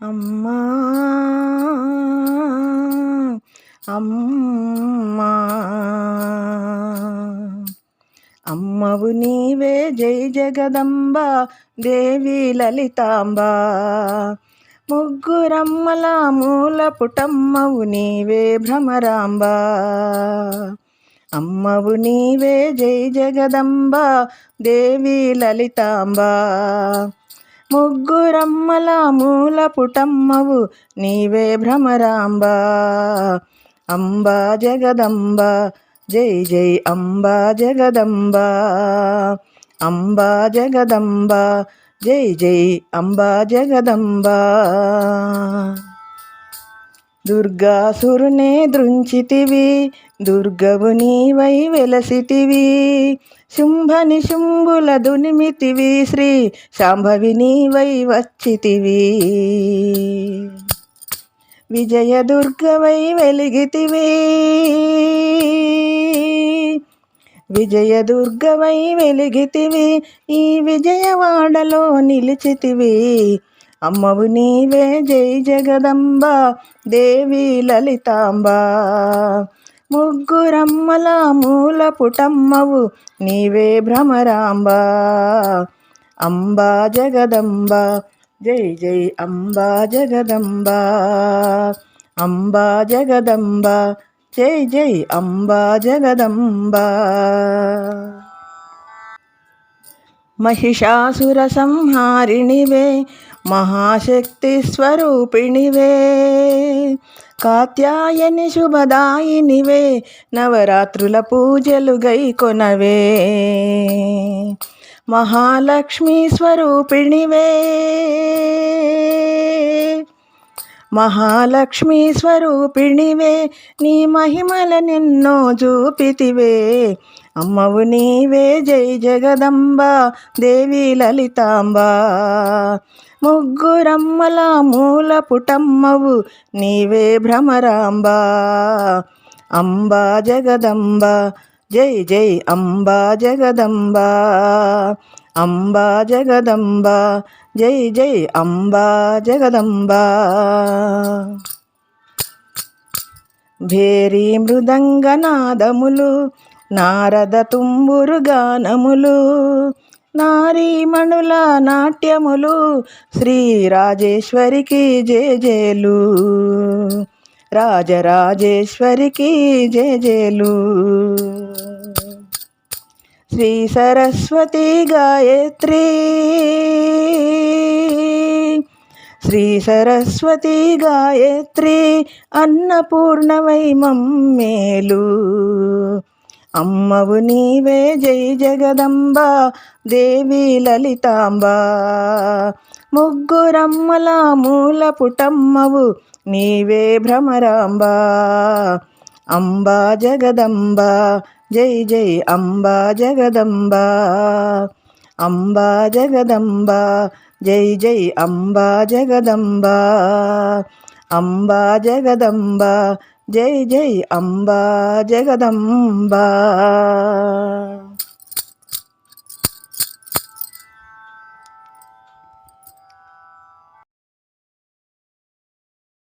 అమ్మా అమ్మా అమ్మవు నీవే జై జగదంబ దేవి లలితాంబ ముగ్గురమ్మల మూల పుటమ్మవు నీవే భ్రమరాంబ అమ్మవు నీవే జై జగదంబ దేవి లలితాంబ ముగ్గురమ్మల మూల పుటమ్మవు నీవే భ్రమరాంబ అంబా జగదంబ జై జై అంబా జగదంబ అంబా జగదంబ జై జై అంబా జగదంబ దుర్గాసురునే దృంచితివి దుర్గవు నీవై వెలసితివి శుంభని శుంభుల దునిమితివి శ్రీ శాంభవి నీవై వచ్చితివి విజయ దుర్గవై వెలిగితివి విజయ దుర్గవై వెలిగితివి ఈ విజయవాడలో నిలిచితివి అమ్మవు నీవే జై జగదంబ దేవి లలితాంబ ముగ్గురమ్మల మూల పుటమ్మవు నీవే భ్రమరాంబ అంబా జగదంబ జై జై అంబా జగదంబ అంబా జగదంబ జై జై అంబా జగదంబ మహిషాసుర సంహారిణివే మహాశక్తి స్వరూపిణివే కాత్యాయని శుభదాయినివే నవరాత్రుల పూజలు గైకొనవే మహాలక్ష్మి స్వరూపిణివే మహాలక్ష్మి స్వరూపిణివే నీ మహిమల నిన్నో చూపితివే అమ్మవు నీవే జై జగదంబ దేవి లలితాంబ ముగ్గురమ్మల మూల పుటమ్మవు నీవే భ్రమరాంబ అంబా జగదంబ జై జై అంబా జగదంబ అంబా జగదంబ జై జై అంబా జగదంబ భేరీ మృదంగనాదములు నారద తుంబురు గానములు నారీమణుల నాట్యములు శ్రీ రాజేశ్వరికి జేజేలు రాజరాజేశ్వరికి జేజేలు శ్రీ సరస్వతి గాయత్రి శ్రీ సరస్వతి గాయత్రి అన్నపూర్ణవై మమ్మేలు అమ్మవు నీవే జై జగదంబ దేవి లలితాంబ ముగ్గురమ్మల మూల పుటమ్మవు నీవే భ్రమరాంబ అంబా జగదంబ జై జై అంబా జగదంబ అంబా జగదంబ జై జై అంబా జగదంబ అంబా జగదంబ జై జై అంబా జగదంబ.